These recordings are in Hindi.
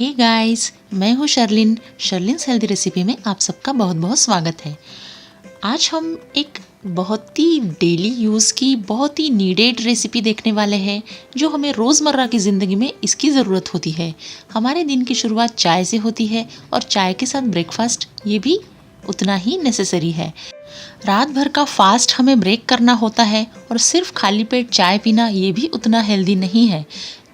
हे गाइस, मैं हूँ शर्लिन्स हेल्दी रेसिपी में आप सबका बहुत बहुत स्वागत है। आज हम एक बहुत ही डेली यूज़ की बहुत ही नीडेड रेसिपी देखने वाले हैं जो हमें रोज़मर्रा की ज़िंदगी में इसकी ज़रूरत होती है। हमारे दिन की शुरुआत चाय से होती है और चाय के साथ ब्रेकफास्ट ये भी उतना ही नेसेसरी है। रात भर का फास्ट हमें ब्रेक करना होता है और सिर्फ खाली पेट चाय पीना ये भी उतना हेल्दी नहीं है।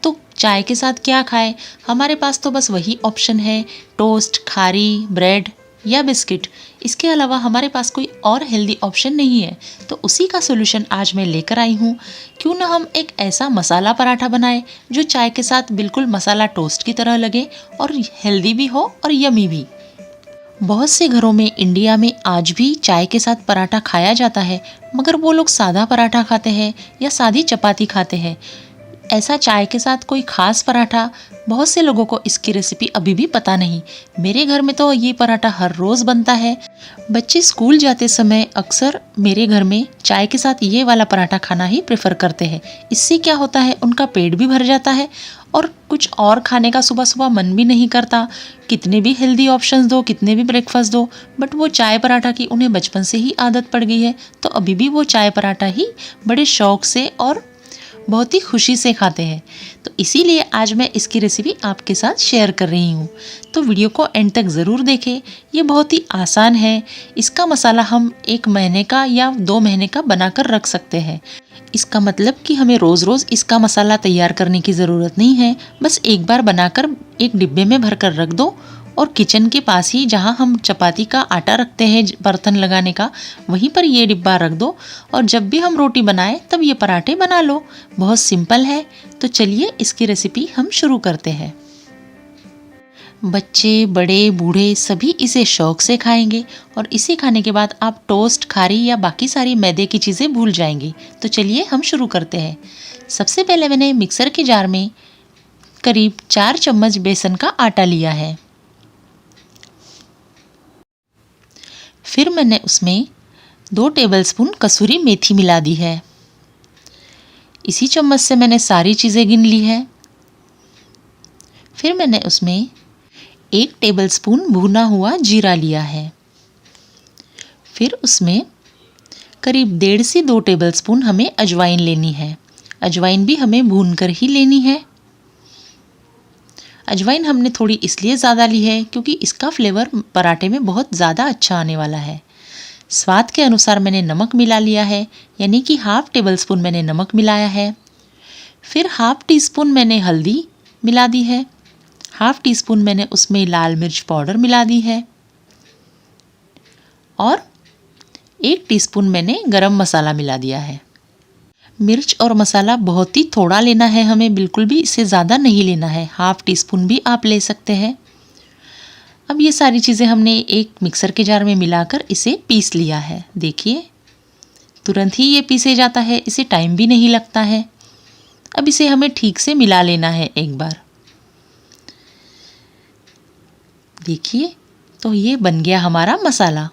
तो चाय के साथ क्या खाएं? हमारे पास तो बस वही ऑप्शन है, टोस्ट, खारी, ब्रेड या बिस्किट। इसके अलावा हमारे पास कोई और हेल्दी ऑप्शन नहीं है। तो उसी का सोल्यूशन आज मैं लेकर आई हूँ। क्यों ना हम एक ऐसा मसाला पराठा बनाएं जो चाय के साथ बिल्कुल मसाला टोस्ट की तरह लगे और हेल्दी भी हो और यमी भी। बहुत से घरों में इंडिया में आज भी चाय के साथ पराठा खाया जाता है, मगर वो लोग सादा पराठा खाते हैं या सादी चपाती खाते हैं। ऐसा चाय के साथ कोई ख़ास पराठा, बहुत से लोगों को इसकी रेसिपी अभी भी पता नहीं। मेरे घर में तो ये पराठा हर रोज़ बनता है। बच्चे स्कूल जाते समय अक्सर मेरे घर में चाय के साथ ये वाला पराठा खाना ही प्रेफर करते हैं। इससे क्या होता है, उनका पेट भी भर जाता है और कुछ और खाने का सुबह सुबह मन भी नहीं करता। कितने भी हेल्दी ऑप्शंस दो, कितने भी ब्रेकफास्ट दो, बट वो चाय पराठा की उन्हें बचपन से ही आदत पड़ गई है। तो अभी भी वो चाय पराठा ही बड़े शौक से और बहुत ही खुशी से खाते हैं। तो इसीलिए आज मैं इसकी रेसिपी आपके साथ शेयर कर रही हूँ। तो वीडियो को एंड तक ज़रूर देखें। ये बहुत ही आसान है। इसका मसाला हम 1 महीने का या 2 महीने का बनाकर रख सकते हैं। इसका मतलब कि हमें रोज़ रोज़ इसका मसाला तैयार करने की ज़रूरत नहीं है। बस एक बार बनाकर एक डिब्बे में भर कर रख दो और किचन के पास ही जहाँ हम चपाती का आटा रखते हैं बर्तन लगाने का, वहीं पर ये डिब्बा रख दो और जब भी हम रोटी बनाएं तब ये पराठे बना लो। बहुत सिंपल है। तो चलिए इसकी रेसिपी हम शुरू करते हैं। बच्चे, बड़े, बूढ़े सभी इसे शौक से खाएंगे और इसे खाने के बाद आप टोस्ट, खारी या बाकी सारी मैदे की चीज़ें भूल जाएंगी। तो चलिए हम शुरू करते हैं। सबसे पहले मैंने मिक्सर के जार में करीब 4 चम्मच बेसन का आटा लिया है। फिर मैंने उसमें 2 टेबलस्पून कसूरी मेथी मिला दी है। इसी चम्मच से मैंने सारी चीज़ें गिन ली है। फिर मैंने उसमें 1 टेबलस्पून भुना हुआ जीरा लिया है। फिर उसमें करीब 1.5 से 2 टेबलस्पून हमें अजवाइन लेनी है। अजवाइन भी हमें भूनकर ही लेनी है। अजवाइन हमने थोड़ी इसलिए ज़्यादा ली है क्योंकि इसका फ्लेवर पराठे में बहुत ज़्यादा अच्छा आने वाला है। स्वाद के अनुसार मैंने नमक मिला लिया है, यानी कि 1/2 टेबलस्पून मैंने नमक मिलाया है। फिर 1/2 टीस्पून मैंने हल्दी मिला दी है। 1/2 टीस्पून मैंने उसमें लाल मिर्च पाउडर मिला दी है और 1 टीस्पून मैंने गरम मसाला मिला दिया है। मिर्च और मसाला बहुत ही थोड़ा लेना है हमें, बिल्कुल भी इससे ज़्यादा नहीं लेना है। 1/2 टीस्पून भी आप ले सकते हैं। अब ये सारी चीज़ें हमने एक मिक्सर के जार में मिलाकर इसे पीस लिया है। देखिए, तुरंत ही ये पीसे जाता है, इसे टाइम भी नहीं लगता है। अब इसे हमें ठीक से मिला लेना है एक बार। देखिए, तो ये बन गया हमारा मसाला।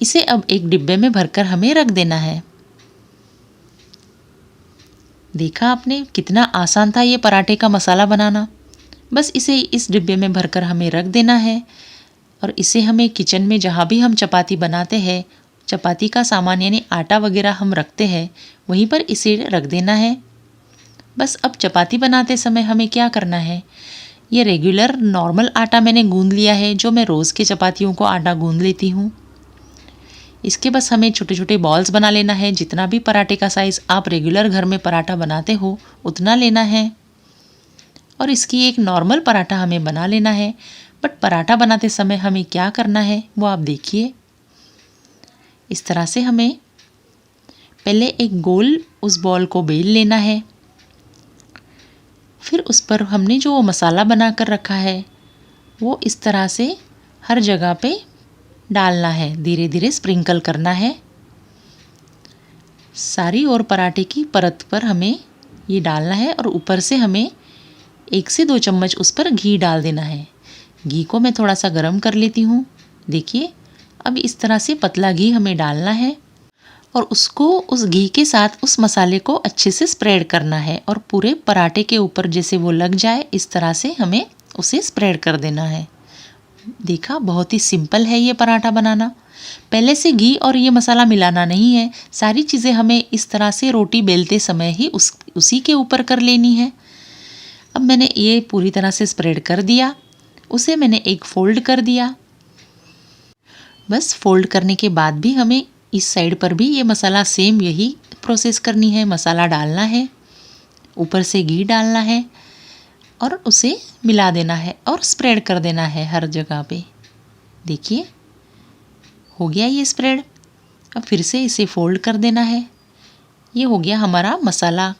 इसे अब एक डिब्बे में भरकर हमें रख देना है। देखा आपने, कितना आसान था ये पराठे का मसाला बनाना। बस इसे इस डिब्बे में भरकर हमें रख देना है और इसे हमें किचन में जहाँ भी हम चपाती बनाते हैं, चपाती का सामान यानी आटा वगैरह हम रखते हैं, वहीं पर इसे रख देना है। बस अब चपाती बनाते समय हमें क्या करना है, ये रेगुलर नॉर्मल आटा मैंने गूंद लिया है, जो मैं रोज़ के चपातियों को आटा गूंद लेती हूँ। इसके बस हमें छोटे छोटे बॉल्स बना लेना है। जितना भी पराठे का साइज़ आप रेगुलर घर में पराठा बनाते हो उतना लेना है और इसकी एक नॉर्मल पराठा हमें बना लेना है। बट पराठा बनाते समय हमें क्या करना है वो आप देखिए। इस तरह से हमें पहले एक गोल उस बॉल को बेल लेना है। फिर उस पर हमने जो मसाला बना कर रखा है वो इस तरह से हर जगह पे डालना है, धीरे धीरे स्प्रिंकल करना है। सारी और पराठे की परत पर हमें ये डालना है और ऊपर से हमें 1 से 2 चम्मच उस पर घी डाल देना है। घी को मैं थोड़ा सा गरम कर लेती हूँ। देखिए, अब इस तरह से पतला घी हमें डालना है और उसको उस घी के साथ उस मसाले को अच्छे से स्प्रेड करना है और पूरे पराठे के ऊपर जैसे वो लग जाए इस तरह से हमें उसे स्प्रेड कर देना है। देखा, बहुत ही सिंपल है ये पराठा बनाना। पहले से घी और ये मसाला मिलाना नहीं है, सारी चीज़ें हमें इस तरह से रोटी बेलते समय ही उसी के ऊपर कर लेनी है। अब मैंने ये पूरी तरह से स्प्रेड कर दिया, उसे मैंने एक फ़ोल्ड कर दिया। बस फ़ोल्ड करने के बाद भी हमें इस साइड पर भी ये मसाला सेम यही प्रोसेस करनी है। मसाला डालना है, ऊपर से घी डालना है और उसे मिला देना है और स्प्रेड कर देना है हर जगह पे। देखिए, हो गया ये स्प्रेड। अब फिर से इसे फ़ोल्ड कर देना है। ये हो गया हमारा मसाला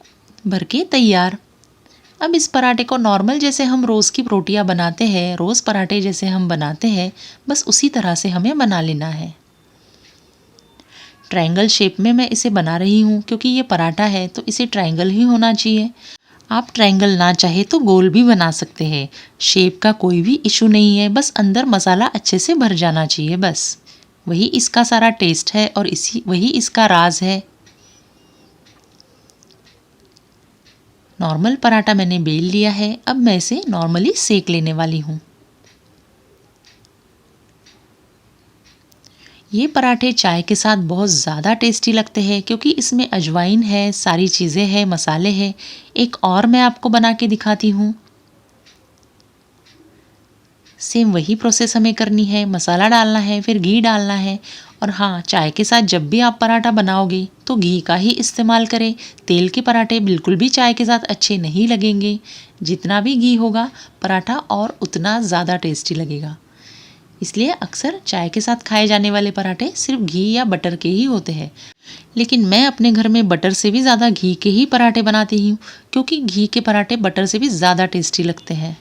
भर के तैयार। अब इस पराठे को नॉर्मल जैसे हम रोज़ की रोटियां बनाते हैं, रोज़ पराठे जैसे हम बनाते हैं, बस उसी तरह से हमें बना लेना है। ट्रायंगल शेप में मैं इसे बना रही हूँ क्योंकि ये पराठा है तो इसे ट्रायंगल ही होना चाहिए। आप ट्रायंगल ना चाहे तो गोल भी बना सकते हैं, शेप का कोई भी इशू नहीं है, बस अंदर मसाला अच्छे से भर जाना चाहिए। बस वही इसका सारा टेस्ट है और वही इसका राज है। नॉर्मल पराठा मैंने बेल लिया है, अब मैं इसे नॉर्मली सेक लेने वाली हूँ। ये पराठे चाय के साथ बहुत ज़्यादा टेस्टी लगते हैं क्योंकि इसमें अजवाइन है, सारी चीज़ें हैं, मसाले हैं। एक और मैं आपको बना के दिखाती हूँ। सेम वही प्रोसेस हमें करनी है, मसाला डालना है, फिर घी डालना है। और हाँ, चाय के साथ जब भी आप पराठा बनाओगे तो घी का ही इस्तेमाल करें। तेल के पराठे बिल्कुल भी चाय के साथ अच्छे नहीं लगेंगे। जितना भी घी होगा पराठा और उतना ज़्यादा टेस्टी लगेगा। इसलिए अक्सर चाय के साथ खाए जाने वाले पराठे सिर्फ घी या बटर के ही होते हैं, लेकिन मैं अपने घर में बटर से भी ज़्यादा घी के ही पराठे बनाती हूँ क्योंकि घी के पराठे बटर से भी ज़्यादा टेस्टी लगते हैं।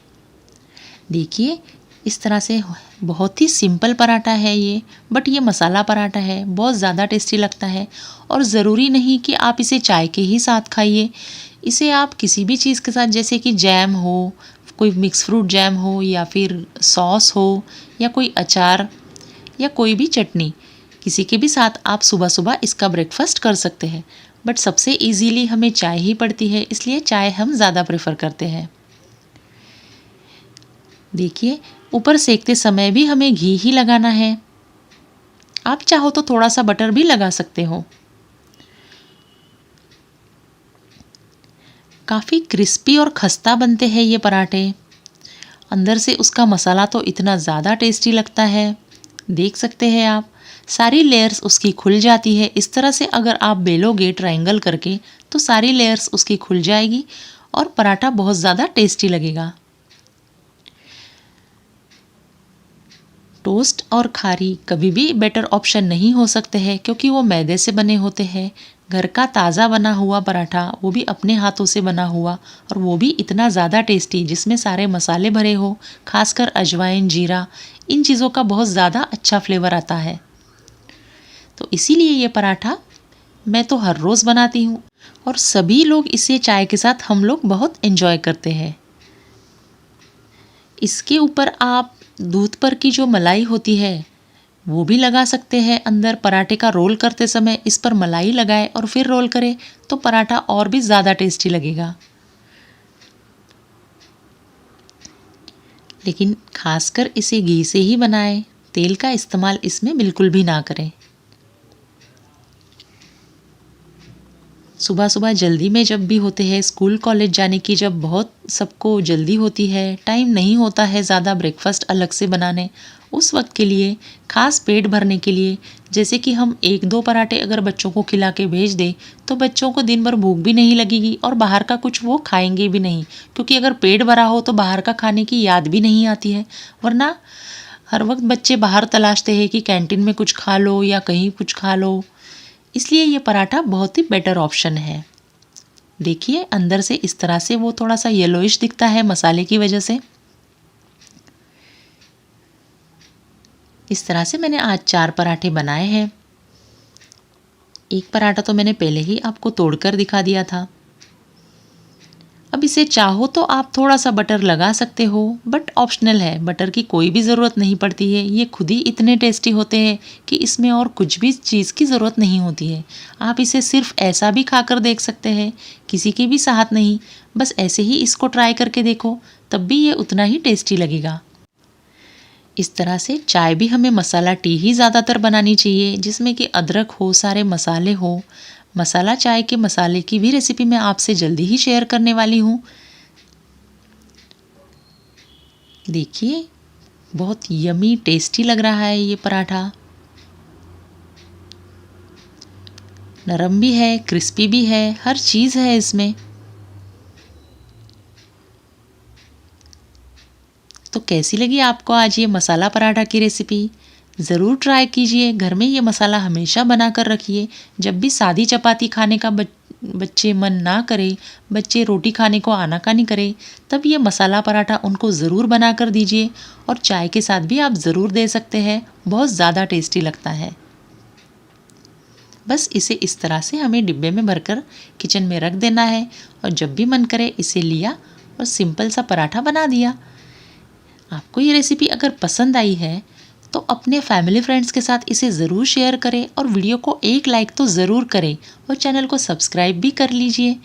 देखिए, इस तरह से बहुत ही सिंपल पराठा है ये, बट ये मसाला पराठा है, बहुत ज़्यादा टेस्टी लगता है। और ज़रूरी नहीं कि आप इसे चाय के ही साथ खाइए, इसे आप किसी भी चीज़ के साथ, जैसे कि जैम हो, कोई मिक्स फ्रूट जैम हो या फिर सॉस हो या कोई अचार या कोई भी चटनी, किसी के भी साथ आप सुबह सुबह इसका ब्रेकफास्ट कर सकते हैं। बट सबसे इजीली हमें चाय ही पड़ती है, इसलिए चाय हम ज़्यादा प्रेफर करते हैं। देखिए, ऊपर सेकते समय भी हमें घी ही लगाना है। आप चाहो तो थोड़ा सा बटर भी लगा सकते हो। काफ़ी क्रिस्पी और खस्ता बनते हैं ये पराठे। अंदर से उसका मसाला तो इतना ज़्यादा टेस्टी लगता है, देख सकते हैं आप। सारी लेयर्स उसकी खुल जाती है। इस तरह से अगर आप बेलोगे ट्रायंगल करके तो सारी लेयर्स उसकी खुल जाएगी और पराठा बहुत ज़्यादा टेस्टी लगेगा। टोस्ट और खारी कभी भी बेटर ऑप्शन नहीं हो सकते हैं क्योंकि वो मैदे से बने होते हैं। घर का ताज़ा बना हुआ पराठा, वो भी अपने हाथों से बना हुआ, और वो भी इतना ज़्यादा टेस्टी जिसमें सारे मसाले भरे हो, खासकर अजवाइन, जीरा, इन चीज़ों का बहुत ज़्यादा अच्छा फ्लेवर आता है। तो इसीलिए ये पराठा मैं तो हर रोज़ बनाती हूँ और सभी लोग इसे चाय के साथ हम लोग बहुत एंजॉय करते हैं। इसके ऊपर आप दूध पर की जो मलाई होती है वो भी लगा सकते हैं। अंदर पराठे का रोल करते समय इस पर मलाई लगाए और फिर रोल करें तो पराठा और भी ज़्यादा टेस्टी लगेगा। लेकिन खासकर इसे घी से ही बनाएं, तेल का इस्तेमाल इसमें बिल्कुल भी ना करें। सुबह सुबह जल्दी में जब भी होते हैं, स्कूल कॉलेज जाने की जब बहुत सबको जल्दी होती है, टाइम नहीं होता है ज़्यादा ब्रेकफास्ट अलग से बनाने, उस वक्त के लिए, खास पेट भरने के लिए, जैसे कि हम 1-2 पराठे अगर बच्चों को खिला के भेज दें तो बच्चों को दिन भर भूख भी नहीं लगेगी और बाहर का कुछ वो खाएंगे भी नहीं, क्योंकि अगर पेट भरा हो तो बाहर का खाने की याद भी नहीं आती है। वरना हर वक्त बच्चे बाहर तलाशते हैं कि कैंटीन में कुछ खा लो या कहीं कुछ खा लो। इसलिए ये पराठा बहुत ही बेटर ऑप्शन है। देखिए, अंदर से इस तरह से वो थोड़ा सा येलोइश दिखता है मसाले की वजह से। इस तरह से मैंने आज 4 पराठे बनाए हैं। एक पराठा तो मैंने पहले ही आपको तोड़कर दिखा दिया था। अब इसे चाहो तो आप थोड़ा सा बटर लगा सकते हो, बट ऑप्शनल है, बटर की कोई भी ज़रूरत नहीं पड़ती है। ये खुद ही इतने टेस्टी होते हैं कि इसमें और कुछ भी चीज़ की ज़रूरत नहीं होती है। आप इसे सिर्फ ऐसा भी खाकर देख सकते हैं, किसी की भी साहत नहीं, बस ऐसे ही इसको ट्राई करके देखो, तब भी ये उतना ही टेस्टी लगेगा। इस तरह से चाय भी हमें मसाला टी ही ज़्यादातर बनानी चाहिए, जिसमें कि अदरक हो, सारे मसाले हो। मसाला चाय के मसाले की भी रेसिपी मैं आपसे जल्दी ही शेयर करने वाली हूँ। देखिए, बहुत यमी टेस्टी लग रहा है ये पराठा। नरम भी है, क्रिस्पी भी है, हर चीज़ है इसमें। तो कैसी लगी आपको आज ये मसाला पराठा की रेसिपी? ज़रूर ट्राई कीजिए। घर में ये मसाला हमेशा बना कर रखिए। जब भी सादी चपाती खाने का बच्चे मन ना करे, बच्चे रोटी खाने को आनाकानी करे, तब ये मसाला पराठा उनको ज़रूर बना कर दीजिए और चाय के साथ भी आप ज़रूर दे सकते हैं। बहुत ज़्यादा टेस्टी लगता है। बस इसे इस तरह से हमें डिब्बे में भरकर किचन में रख देना है और जब भी मन करे इसे लिया और सिंपल सा पराठा बना दिया। आपको ये रेसिपी अगर पसंद आई है तो अपने फैमिली फ्रेंड्स के साथ इसे ज़रूर शेयर करें और वीडियो को एक लाइक तो ज़रूर करें और चैनल को सब्सक्राइब भी कर लीजिए।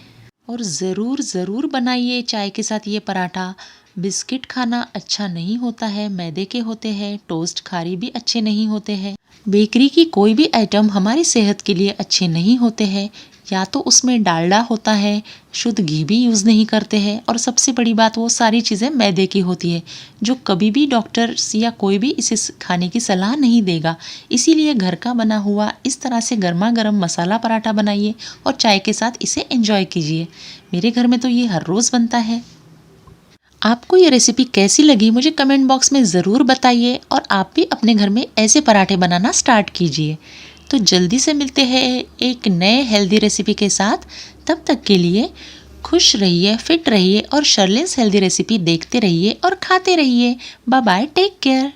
और ज़रूर बनाइए चाय के साथ ये पराठा। बिस्किट खाना अच्छा नहीं होता है, मैदे के होते हैं। टोस्ट खारी भी अच्छे नहीं होते हैं। बेकरी की कोई भी आइटम हमारी सेहत के लिए अच्छे नहीं होते हैं। या तो उसमें डालडा होता है, शुद्ध घी भी यूज़ नहीं करते हैं और सबसे बड़ी बात वो सारी चीज़ें मैदे की होती है, जो कभी भी डॉक्टर्स या कोई भी इसे खाने की सलाह नहीं देगा। इसीलिए घर का बना हुआ इस तरह से गर्मा गर्म मसाला पराठा बनाइए और चाय के साथ इसे एंजॉय कीजिए। मेरे घर में तो ये हर रोज़ बनता है। आपको ये रेसिपी कैसी लगी मुझे कमेंट बॉक्स में ज़रूर बताइए और आप भी अपने घर में ऐसे पराठे बनाना स्टार्ट कीजिए। तो जल्दी से मिलते हैं एक नए हेल्दी रेसिपी के साथ। तब तक के लिए खुश रहिए, फिट रहिए और शर्लिन्स हेल्दी रेसिपी देखते रहिए और खाते रहिए। Bye bye, take care.